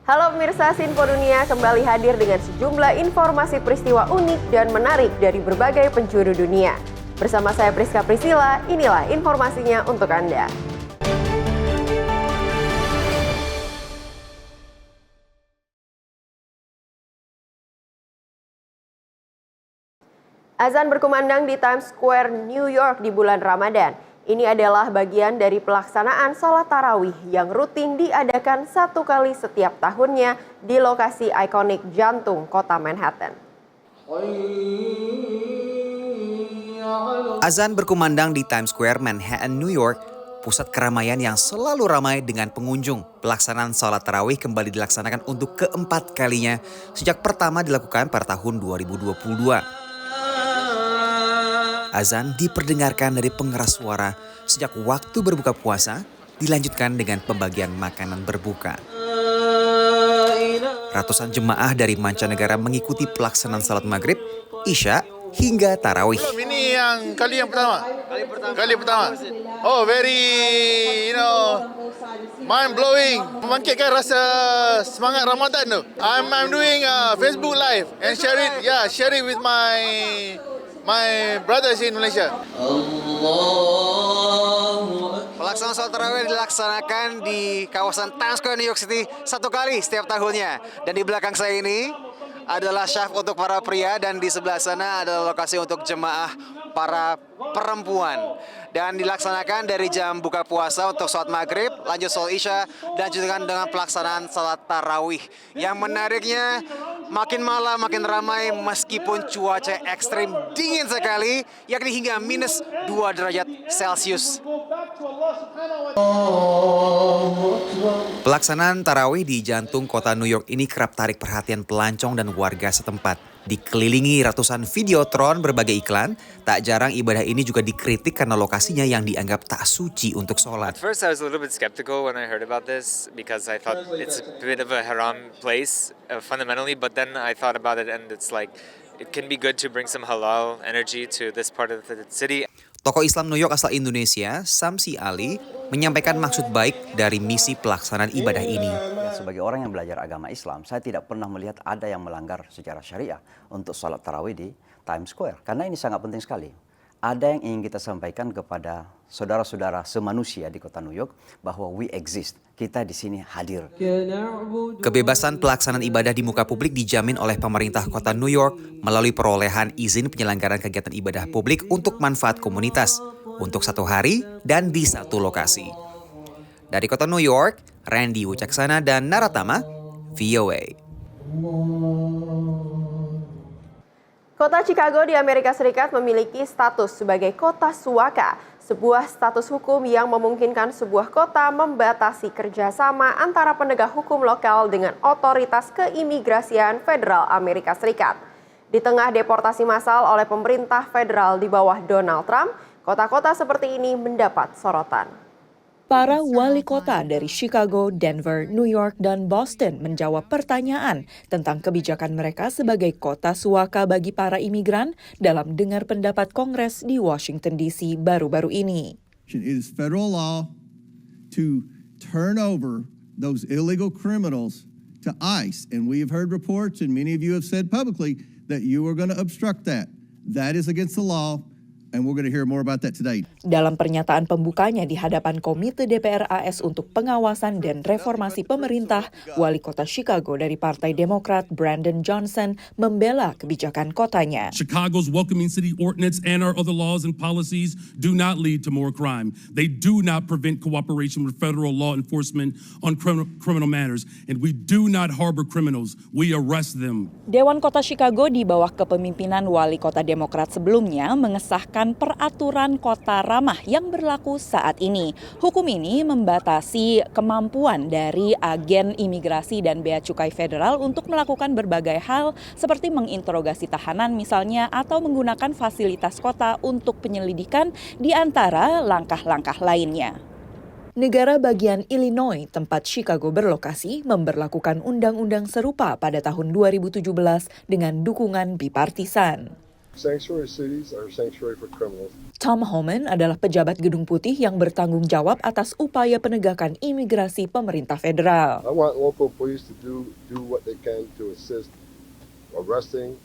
Halo pemirsa, Sinpo Dunia kembali hadir dengan sejumlah informasi peristiwa unik dan menarik dari berbagai penjuru dunia. Bersama saya Priska Priscilla, inilah informasinya untuk Anda. Azan berkumandang di Times Square, New York di bulan Ramadan. Ini adalah bagian dari pelaksanaan sholat tarawih yang rutin diadakan satu kali setiap tahunnya di lokasi ikonik jantung kota Manhattan. Azan berkumandang di Times Square, Manhattan, New York, pusat keramaian yang selalu ramai dengan pengunjung. Pelaksanaan sholat tarawih kembali dilaksanakan untuk keempat kalinya sejak pertama dilakukan pada tahun 2022. Azan diperdengarkan dari pengeras suara sejak waktu berbuka puasa, dilanjutkan dengan pembagian makanan berbuka. Ratusan jemaah dari mancanegara mengikuti pelaksanaan salat maghrib, isya, hingga tarawih. Ini yang kali pertama. Kali pertama. Oh, very, mind blowing. Membangkitkan rasa semangat Ramadan tu. I'm doing Facebook live and share it with my brothers in Malaysia. Pelaksanaan sholat tarawih dilaksanakan di kawasan Times Square, New York City satu kali setiap tahunnya. Dan di belakang saya ini adalah syaf untuk para pria dan di sebelah sana adalah lokasi untuk jemaah para perempuan. Dan dilaksanakan dari jam buka puasa untuk sholat maghrib, lanjut sholat isya, dan juga dengan pelaksanaan sholat tarawih. Yang menariknya, makin malam makin ramai meskipun cuaca ekstrim dingin sekali, yakni hingga minus 2 derajat Celcius. Pelaksanaan tarawih di jantung kota New York ini kerap tarik perhatian pelancong dan warga setempat. Dikelilingi ratusan videotron berbagai iklan, tak jarang ibadah ini juga dikritik karena lokasinya yang dianggap tak suci untuk sholat. At first I was a little bit skeptical when I heard about this because I thought it's a bit of a haram place fundamentally, but then I thought about it and it's like it can be good to bring some halal energy to this part of the city. Tokoh Islam New York asal Indonesia, Samsi Ali, menyampaikan maksud baik dari misi pelaksanaan ibadah ini. Sebagai orang yang belajar agama Islam, saya tidak pernah melihat ada yang melanggar secara syariah untuk sholat tarawih di Times Square. Karena ini sangat penting sekali. Ada yang ingin kita sampaikan kepada saudara-saudara semanusia di kota New York bahwa we exist. Kita di sini hadir. Kebebasan pelaksanaan ibadah di muka publik dijamin oleh pemerintah kota New York melalui perolehan izin penyelenggaraan kegiatan ibadah publik untuk manfaat komunitas untuk satu hari dan di satu lokasi. Dari kota New York, Randy Wucaksana dan Naratama, VOA. Kota Chicago di Amerika Serikat memiliki status sebagai kota suaka, sebuah status hukum yang memungkinkan sebuah kota membatasi kerjasama antara penegak hukum lokal dengan otoritas keimigrasian federal Amerika Serikat. Di tengah deportasi massal oleh pemerintah federal di bawah Donald Trump, kota-kota seperti ini mendapat sorotan. Para wali kota dari Chicago, Denver, New York, dan Boston menjawab pertanyaan tentang kebijakan mereka sebagai kota suaka bagi para imigran dalam dengar pendapat Kongres di Washington DC baru-baru ini. It is federal law to turn over those illegal criminals to ICE. And we have heard reports, and many of you have said publicly, that you are going to obstruct that. That is against the law. And we're going to hear more about that today. Dalam pernyataan pembukanya di hadapan Komite DPR AS untuk Pengawasan dan Reformasi Pemerintah, Wali Kota Chicago dari Partai Demokrat Brandon Johnson membela kebijakan kotanya. Chicago's welcoming city ordinance and our other laws and policies do not lead to more crime. They do not prevent cooperation with federal law enforcement on criminal matters. And we do not harbor criminals. We arrest them. Dewan Kota Chicago di bawah kepemimpinan Wali Kota Demokrat sebelumnya mengesahkan peraturan kota ramah yang berlaku saat ini. Hukum ini membatasi kemampuan dari agen imigrasi dan bea cukai federal untuk melakukan berbagai hal seperti menginterogasi tahanan misalnya atau menggunakan fasilitas kota untuk penyelidikan di antara langkah-langkah lainnya. Negara bagian Illinois, tempat Chicago berlokasi, memberlakukan undang-undang serupa pada tahun 2017 dengan dukungan bipartisan. Sanctuary cities are sanctuary for criminals. Tom Homan adalah pejabat Gedung Putih yang bertanggung jawab atas upaya penegakan imigrasi pemerintah federal. I want local police to do what they can to assist arresting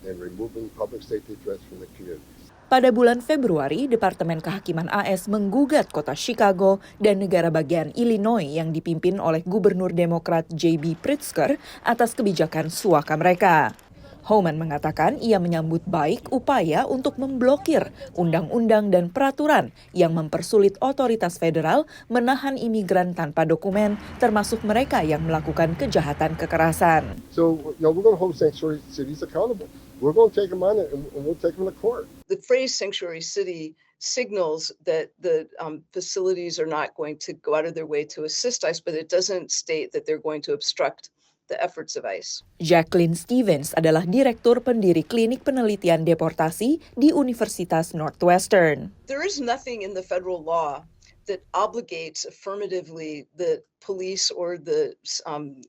and removing public safety threats from the communities. Pada bulan Februari, Departemen Kehakiman AS menggugat kota Chicago dan negara bagian Illinois yang dipimpin oleh Gubernur Demokrat J.B. Pritzker atas kebijakan suaka mereka. Homan mengatakan ia menyambut baik upaya untuk memblokir undang-undang dan peraturan yang mempersulit otoritas federal menahan imigran tanpa dokumen, termasuk mereka yang melakukan kejahatan kekerasan. So, we're going to hold sanctuary cities accountable. We're going to take them on it and we'll take them to court. The phrase sanctuary city signals that the facilities are not going to go out of their way to assist ICE, but it doesn't state that they're going to obstruct the efforts of ICE. Jacqueline Stevens adalah Direktur Pendiri Klinik Penelitian Deportasi di Universitas Northwestern. There is nothing in the federal law that obligates affirmatively the police or the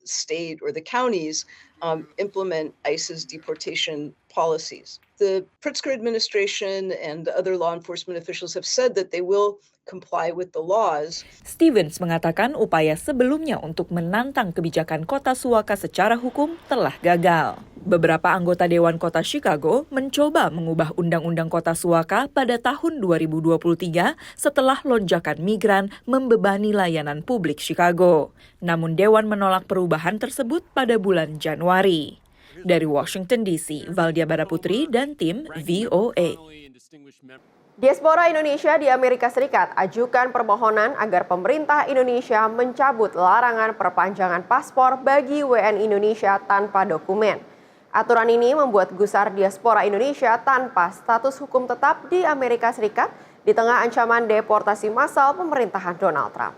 state or the counties implement ICE's deportation policies. The Pritzker administration and other law enforcement officials have said that they will comply with the laws. Stevens mengatakan upaya sebelumnya untuk menantang kebijakan kota suaka secara hukum telah gagal. Beberapa anggota Dewan Kota Chicago mencoba mengubah Undang-Undang Kota Suaka pada tahun 2023 setelah lonjakan migran membebani layanan publik Chicago. Namun Dewan menolak perubahan tersebut pada bulan Januari. Dari Washington DC, Valdia Baraputri dan tim VOA. Diaspora Indonesia di Amerika Serikat ajukan permohonan agar pemerintah Indonesia mencabut larangan perpanjangan paspor bagi WNI Indonesia tanpa dokumen. Aturan ini membuat gusar diaspora Indonesia tanpa status hukum tetap di Amerika Serikat di tengah ancaman deportasi massal pemerintahan Donald Trump.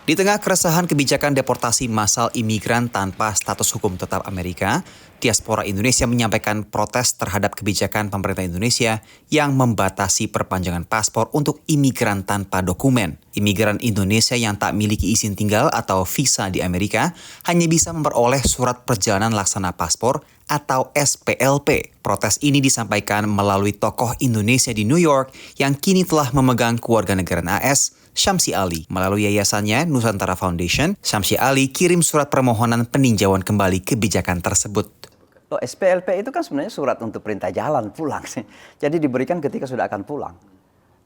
Di tengah keresahan kebijakan deportasi massal imigran tanpa status hukum tetap Amerika, diaspora Indonesia menyampaikan protes terhadap kebijakan pemerintah Indonesia yang membatasi perpanjangan paspor untuk imigran tanpa dokumen. Imigran Indonesia yang tak miliki izin tinggal atau visa di Amerika hanya bisa memperoleh surat perjalanan laksana paspor atau SPLP. Protes ini disampaikan melalui tokoh Indonesia di New York yang kini telah memegang kewarganegaraan AS, Syamsi Ali. Melalui yayasannya Nusantara Foundation, Syamsi Ali kirim surat permohonan peninjauan kembali kebijakan tersebut. Loh, SPLP itu kan sebenarnya surat untuk perintah jalan pulang sih. Jadi diberikan ketika sudah akan pulang.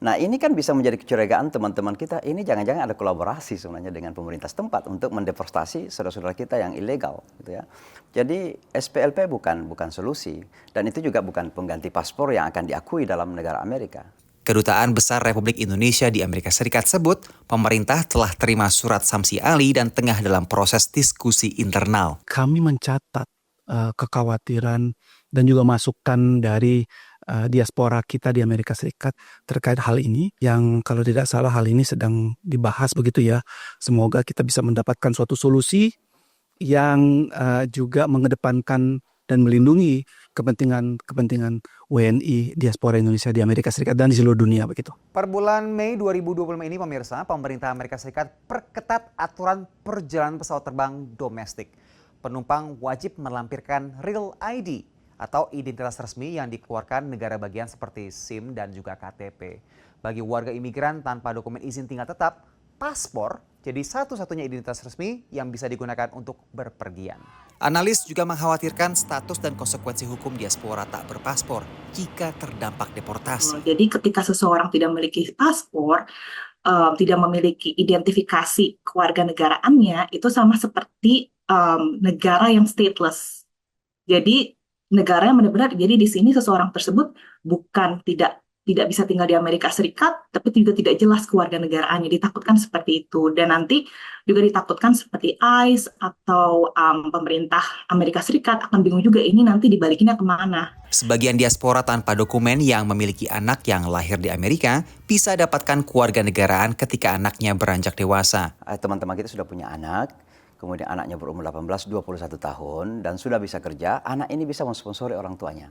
Nah ini kan bisa menjadi kecurigaan teman-teman kita, ini jangan-jangan ada kolaborasi sebenarnya dengan pemerintah setempat untuk mendeportasi saudara-saudara kita yang ilegal, gitu ya. Jadi SPLP bukan solusi, dan itu juga bukan pengganti paspor yang akan diakui dalam negara Amerika. Kedutaan Besar Republik Indonesia di Amerika Serikat sebut pemerintah telah terima surat Syamsi Ali dan tengah dalam proses diskusi internal. Kami mencatat kekhawatiran dan juga masukan dari diaspora kita di Amerika Serikat terkait hal ini, yang kalau tidak salah hal ini sedang dibahas begitu ya. Semoga kita bisa mendapatkan suatu solusi yang juga mengedepankan dan melindungi kepentingan WNI diaspora Indonesia di Amerika Serikat dan di seluruh dunia begitu. Per bulan Mei 2025 ini pemirsa, pemerintah Amerika Serikat perketat aturan perjalanan pesawat terbang domestik. Penumpang wajib melampirkan real ID atau identitas resmi yang dikeluarkan negara bagian seperti SIM dan juga KTP. Bagi warga imigran tanpa dokumen izin tinggal tetap, paspor jadi satu-satunya identitas resmi yang bisa digunakan untuk berpergian. Analis juga mengkhawatirkan status dan konsekuensi hukum diaspora tak berpaspor jika terdampak deportasi. Jadi ketika seseorang tidak memiliki paspor, tidak memiliki identifikasi kewarganegaraannya, itu sama seperti negara yang stateless. Jadi negara yang benar-benar, jadi di sini seseorang tersebut bukan tidak bisa tinggal di Amerika Serikat, tapi juga tidak jelas kewarganegaraannya. Ditakutkan seperti itu. Dan nanti juga ditakutkan seperti ICE atau pemerintah Amerika Serikat akan bingung juga ini nanti dibalikinnya kemana. Sebagian diaspora tanpa dokumen yang memiliki anak yang lahir di Amerika bisa dapatkan kewarganegaraan ketika anaknya beranjak dewasa. Teman-teman kita sudah punya anak, kemudian anaknya berumur 18-21 tahun dan sudah bisa kerja, anak ini bisa mensponsori orang tuanya.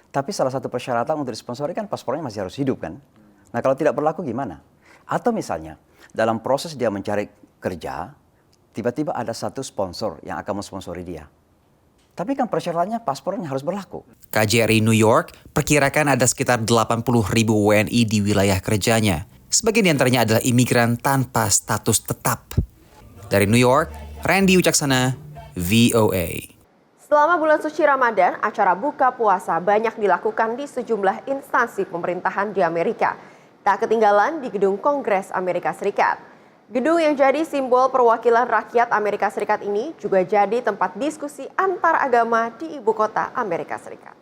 Tapi salah satu persyaratan untuk disponsori kan paspornya masih harus hidup kan. Nah kalau tidak berlaku gimana? Atau misalnya dalam proses dia mencari kerja, tiba-tiba ada satu sponsor yang akan mensponsori dia. Tapi kan persyaratannya paspornya harus berlaku. KJRI New York perkirakan ada sekitar 80.000 WNI di wilayah kerjanya. Sebagian di antaranya adalah imigran tanpa status tetap. Dari New York, Randy Wicaksana, VOA. Selama bulan suci Ramadan, acara buka puasa banyak dilakukan di sejumlah instansi pemerintahan di Amerika. Tak ketinggalan di Gedung Kongres Amerika Serikat. Gedung yang jadi simbol perwakilan rakyat Amerika Serikat ini juga jadi tempat diskusi antar agama di ibu kota Amerika Serikat.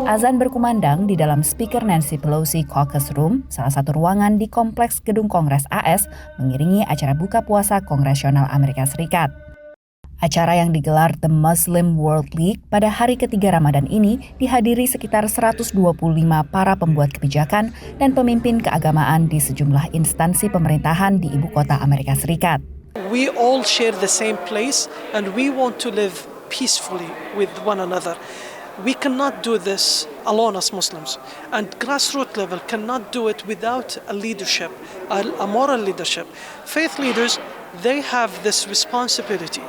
Azan berkumandang di dalam Speaker Nancy Pelosi Caucus Room, salah satu ruangan di kompleks Gedung Kongres AS, mengiringi acara buka puasa Kongresional Amerika Serikat. Acara yang digelar The Muslim World League pada hari ketiga Ramadan ini dihadiri sekitar 125 para pembuat kebijakan dan pemimpin keagamaan di sejumlah instansi pemerintahan di ibu kota Amerika Serikat. We all share the same place and we want to live peacefully with one another. We cannot do this alone as Muslims, and grassroots level cannot do it without a leadership, a moral leadership. Faith leaders, they have this responsibility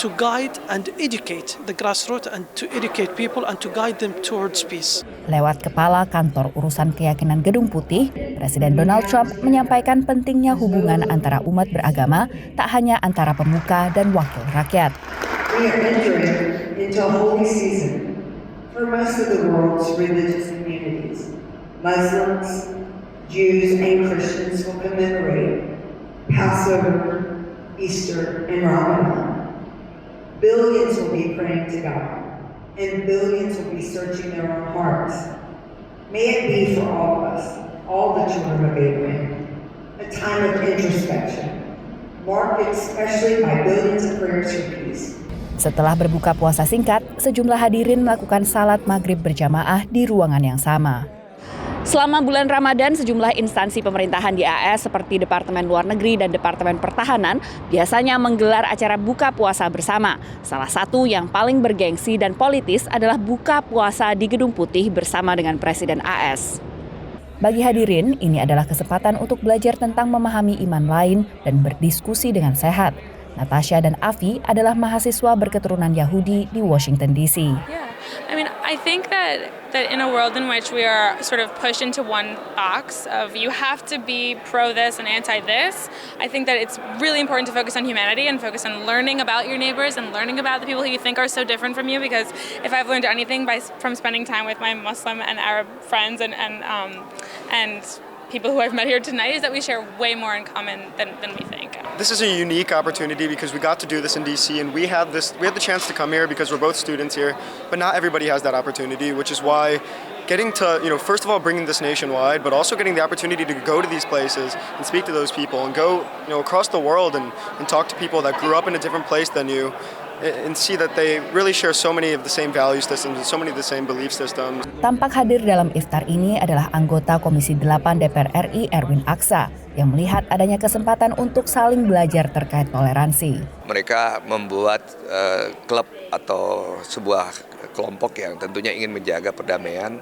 to guide and educate the grassroots and to educate people and to guide them towards peace. Lewat Kepala Kantor Urusan Keyakinan Gedung Putih, Presiden Donald Trump menyampaikan pentingnya hubungan antara umat beragama, tak hanya antara pemuka dan wakil rakyat. We are entering into a holy season for most of the world's religious communities. Muslims, Jews, and Christians will commemorate Passover, Easter, and Ramadan. Billions will be praying to God, and billions will be searching their own hearts. May it be for all of us, all the children of Abraham, a time of introspection, marked especially by billions of prayers for peace. Setelah berbuka puasa singkat, sejumlah hadirin melakukan salat maghrib berjamaah di ruangan yang sama. Selama bulan Ramadan, sejumlah instansi pemerintahan di AS seperti Departemen Luar Negeri dan Departemen Pertahanan biasanya menggelar acara buka puasa bersama. Salah satu yang paling bergengsi dan politis adalah buka puasa di Gedung Putih bersama dengan Presiden AS. Bagi hadirin, ini adalah kesempatan untuk belajar tentang memahami iman lain dan berdiskusi dengan sehat. Natasha dan Afi adalah mahasiswa berketurunan Yahudi di Washington, D.C. I think that in a world in which we are sort of pushed into one box of you have to be pro this and anti this, I think that it's really important to focus on humanity and focus on learning about your neighbors and learning about the people who you think are so different from you, because if I've learned anything from spending time with my Muslim and Arab friends and people who I've met here tonight is that we share way more in common than we think. This is a unique opportunity because we got to do this in DC, and we had the chance to come here because we're both students here, but not everybody has that opportunity, which is why getting to, first of all, bringing this nationwide, but also getting the opportunity to go to these places and speak to those people and go, across the world and talk to people that grew up in a different place than you, and see that they really share so many of the same value systems and so many of the same belief systems. Tampak hadir dalam iftar ini adalah anggota Komisi 8 DPR RI Erwin Aksa yang melihat adanya kesempatan untuk saling belajar terkait toleransi. Mereka membuat klub atau sebuah kelompok yang tentunya ingin menjaga perdamaian,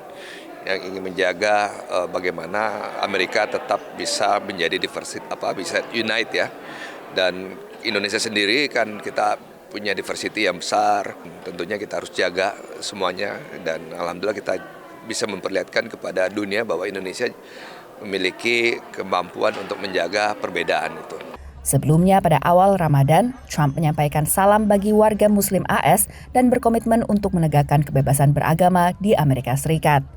yang ingin menjaga bagaimana Amerika tetap bisa menjadi bisa unite ya. Dan Indonesia sendiri kan kita punya diversity yang besar, tentunya kita harus jaga semuanya, dan alhamdulillah kita bisa memperlihatkan kepada dunia bahwa Indonesia memiliki kemampuan untuk menjaga perbedaan itu. Sebelumnya pada awal Ramadan, Trump menyampaikan salam bagi warga Muslim AS dan berkomitmen untuk menegakkan kebebasan beragama di Amerika Serikat.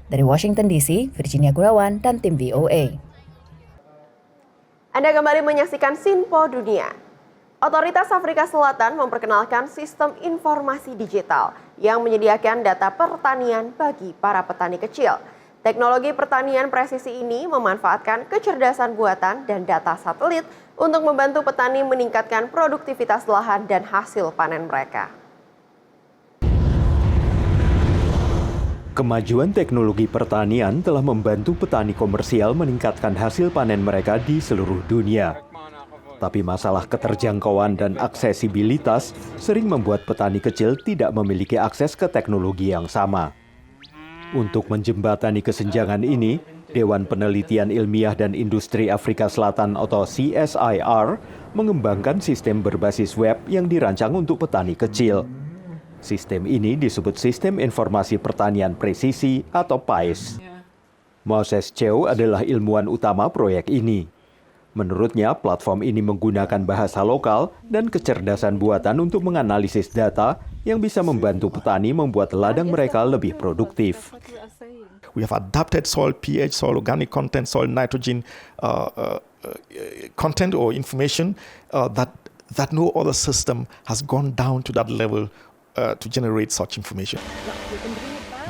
Dari Washington DC, Virginia Gunawan dan tim VOA. Anda kembali menyaksikan Sinpo Dunia. Otoritas Afrika Selatan memperkenalkan sistem informasi digital yang menyediakan data pertanian bagi para petani kecil. Teknologi pertanian presisi ini memanfaatkan kecerdasan buatan dan data satelit untuk membantu petani meningkatkan produktivitas lahan dan hasil panen mereka. Kemajuan teknologi pertanian telah membantu petani komersial meningkatkan hasil panen mereka di seluruh dunia. Tapi masalah keterjangkauan dan aksesibilitas sering membuat petani kecil tidak memiliki akses ke teknologi yang sama. Untuk menjembatani kesenjangan ini, Dewan Penelitian Ilmiah dan Industri Afrika Selatan atau CSIR mengembangkan sistem berbasis web yang dirancang untuk petani kecil. Sistem ini disebut Sistem Informasi Pertanian Presisi atau PAIS. Moses Cheu adalah ilmuwan utama proyek ini. Menurutnya, platform ini menggunakan bahasa lokal dan kecerdasan buatan untuk menganalisis data yang bisa membantu petani membuat ladang mereka lebih produktif. We have adapted soil pH, soil organic content, soil nitrogen content or information that no other system has gone down to that level to generate such information.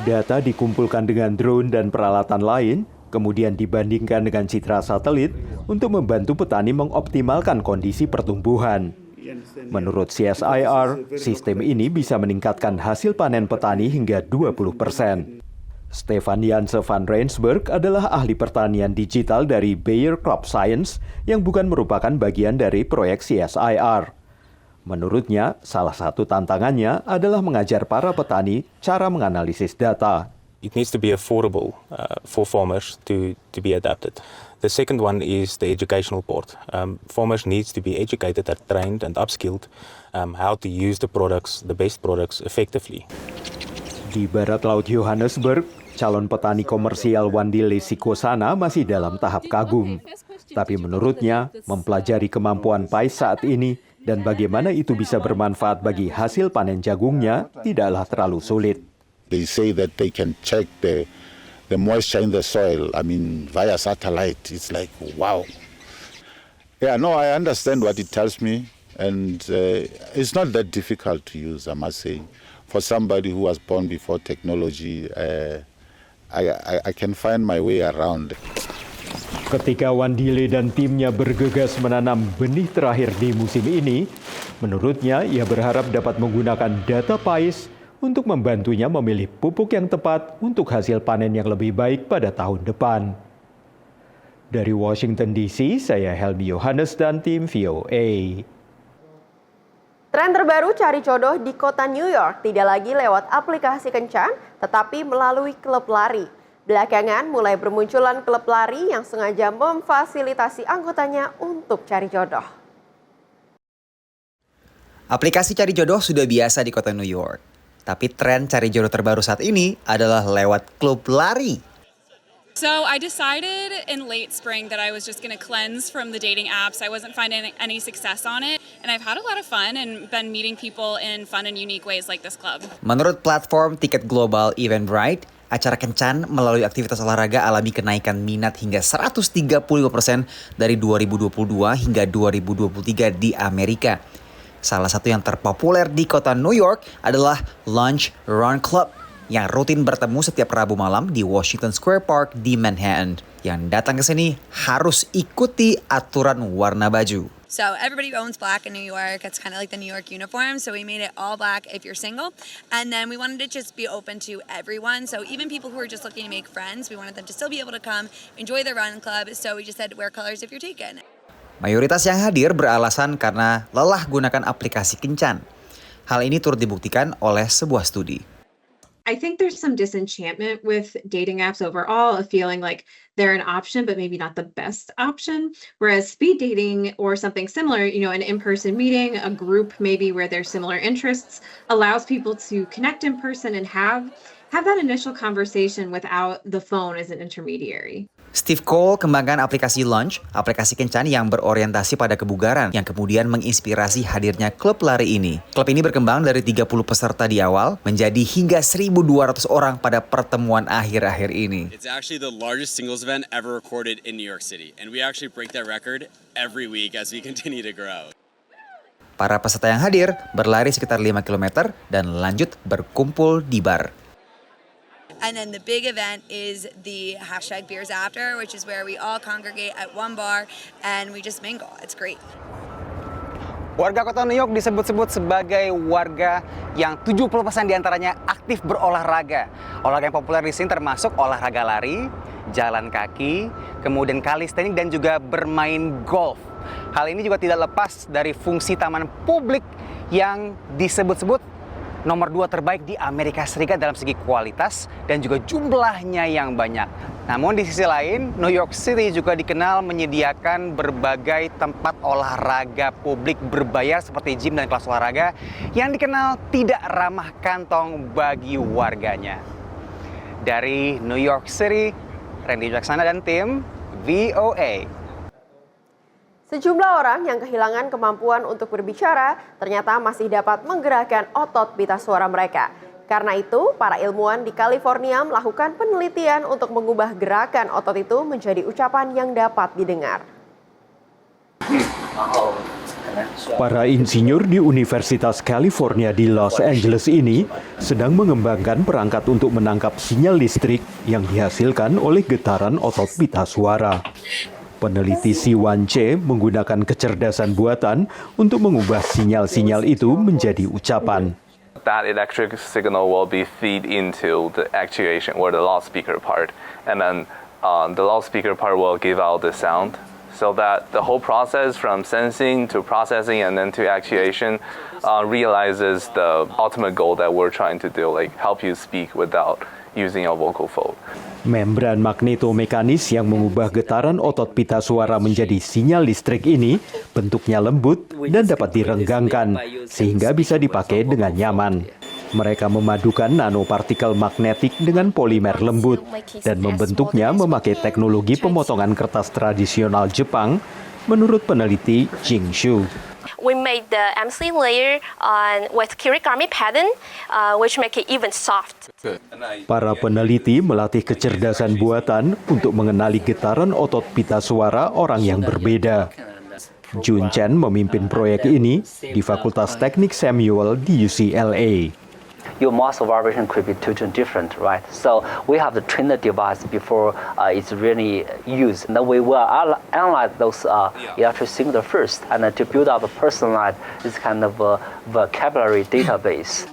Data dikumpulkan dengan drone dan peralatan lain, kemudian dibandingkan dengan citra satelit untuk membantu petani mengoptimalkan kondisi pertumbuhan. Menurut CSIR, sistem ini bisa meningkatkan hasil panen petani hingga 20%. Stefan Janse van Rensburg adalah ahli pertanian digital dari Bayer Crop Science yang bukan merupakan bagian dari proyek CSIR. Menurutnya, salah satu tantangannya adalah mengajar para petani cara menganalisis data. It needs to be affordable for farmers to be adapted. The second one is the educational part. Farmers needs to be educated, trained and upskilled how to use the best products effectively. Di barat laut Johannesburg, calon petani komersial Wandile Sikosana masih dalam tahap kagum. Tapi menurutnya, mempelajari kemampuan PAIS saat ini dan bagaimana itu bisa bermanfaat bagi hasil panen jagungnya tidaklah terlalu sulit. They say that they can check the moisture in the soil, via satellite. It's like, wow. Yeah, no, I understand what it tells me, and it's not that difficult to use, I must say. For somebody who was born before technology, I can find my way around. Ketika Wandile dan timnya bergegas menanam benih terakhir di musim ini, menurutnya ia berharap dapat menggunakan data PAIS untuk membantunya memilih pupuk yang tepat untuk hasil panen yang lebih baik pada tahun depan. Dari Washington DC, saya Helmi Yohanes dan tim VOA. Tren terbaru cari jodoh di kota New York tidak lagi lewat aplikasi kencan, tetapi melalui klub lari. Belakangan mulai bermunculan klub lari yang sengaja memfasilitasi anggotanya untuk cari jodoh. Aplikasi cari jodoh sudah biasa di kota New York. Tapi tren cari jodoh terbaru saat ini adalah lewat klub lari. So I decided in late spring that I was just going to cleanse from the dating apps. I wasn't finding any success on it. And I've had a lot of fun and been meeting people in fun and unique ways like this club. Menurut platform tiket global Eventbrite, acara kencan melalui aktivitas olahraga alami kenaikan minat hingga 135% dari 2022 hingga 2023 di Amerika. Salah satu yang terpopuler di kota New York adalah Lunch Run Club yang rutin bertemu setiap Rabu malam di Washington Square Park di Manhattan. Yang datang ke sini harus ikuti aturan warna baju. So everybody owns black in New York. It's kind of like the New York uniform. So we made it all black if you're single. And then we wanted it to just be open to everyone. So even people who are just looking to make friends, we wanted them to still be able to come, enjoy the run club. So we just said wear colors if you're taken. Mayoritas yang hadir beralasan karena lelah gunakan aplikasi kencan. Hal ini turut dibuktikan oleh sebuah studi. I think there's some disenchantment with dating apps overall, of feeling like they're an option, but maybe not the best option. Whereas speed dating or something similar, an in-person meeting, a group maybe where there's similar interests, allows people to connect in person and have that initial conversation without the phone as an intermediary. Steve Cole kembangkan aplikasi Lunch, aplikasi kencan yang berorientasi pada kebugaran yang kemudian menginspirasi hadirnya klub lari ini. Klub ini berkembang dari 30 peserta di awal menjadi hingga 1.200 orang pada pertemuan akhir-akhir ini. It's actually the largest singles event ever recorded in New York City, and we actually break that record every week as we continue to grow. Para peserta yang hadir berlari sekitar 5 km dan lanjut berkumpul di bar. And then the big event is the #BeersAfter, which is where we all congregate at one bar and we just mingle. It's great. Warga kota New York disebut-sebut sebagai warga yang 70% diantaranya aktif berolahraga. Olahraga yang populer di sini termasuk olahraga lari, jalan kaki, kemudian calisthenics dan juga bermain golf. Hal ini juga tidak lepas dari fungsi taman publik yang disebut-sebut nomor 2 terbaik di Amerika Serikat dalam segi kualitas dan juga jumlahnya yang banyak. Namun di sisi lain, New York City juga dikenal menyediakan berbagai tempat olahraga publik berbayar seperti gym dan kelas olahraga yang dikenal tidak ramah kantong bagi warganya. Dari New York City, Randy Wicaksana dan tim VOA. Sejumlah orang yang kehilangan kemampuan untuk berbicara ternyata masih dapat menggerakkan otot pita suara mereka. Karena itu, para ilmuwan di California melakukan penelitian untuk mengubah gerakan otot itu menjadi ucapan yang dapat didengar. Para insinyur di Universitas California di Los Angeles ini sedang mengembangkan perangkat untuk menangkap sinyal listrik yang dihasilkan oleh getaran otot pita suara. Peneliti Siwan Che menggunakan kecerdasan buatan untuk mengubah sinyal-sinyal itu menjadi ucapan. That electric signal will be feed into the actuation or the loudspeaker part, and then the loudspeaker part will give out the sound, so that the whole process from sensing to processing and then to actuation realizes the ultimate goal that we're trying to do, like help you speak without using a vocal fold. Membran magnetomekanis yang mengubah getaran otot pita suara menjadi sinyal listrik ini bentuknya lembut dan dapat direnggangkan sehingga bisa dipakai dengan nyaman. Mereka memadukan nanopartikel magnetik dengan polimer lembut dan membentuknya memakai teknologi pemotongan kertas tradisional Jepang, menurut peneliti Jing Shu. We made the MC layer with kirigami pattern, which make it even soft. Para peneliti melatih kecerdasan buatan untuk mengenali getaran otot pita suara orang yang berbeda. Jun Chen memimpin proyek ini di Fakultas Teknik Samuel di UCLA. Your muscle vibration could be totally different, right? So we have to train the device before it's really used. And then we will analyze those electric signals first, and to build up a personalized this kind of vocabulary database.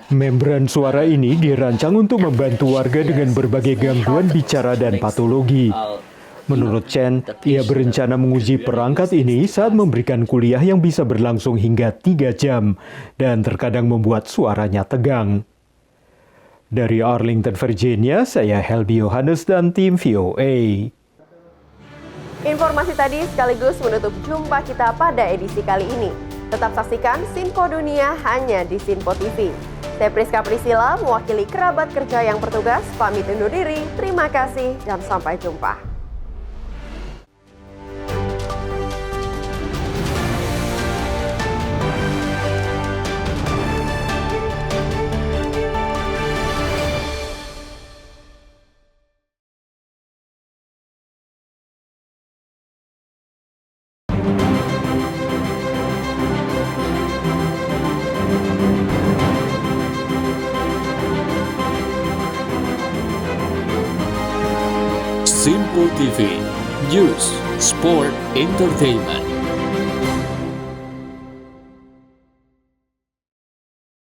Membran suara ini dirancang untuk membantu warga dengan berbagai gangguan bicara dan patologi. Menurut Chen, ia berencana menguji perangkat ini saat memberikan kuliah yang bisa berlangsung hingga 3 jam dan terkadang membuat suaranya tegang. Dari Arlington, Virginia, saya Helby Yohanes dan tim VOA. Informasi tadi sekaligus menutup jumpa kita pada edisi kali ini. Tetap saksikan Sinpo Dunia hanya di Sinpo TV. Saya Priska Priscilla, mewakili kerabat kerja yang bertugas, pamit undur diri. Terima kasih dan sampai jumpa. Sinpo TV, News, Sport, Entertainment.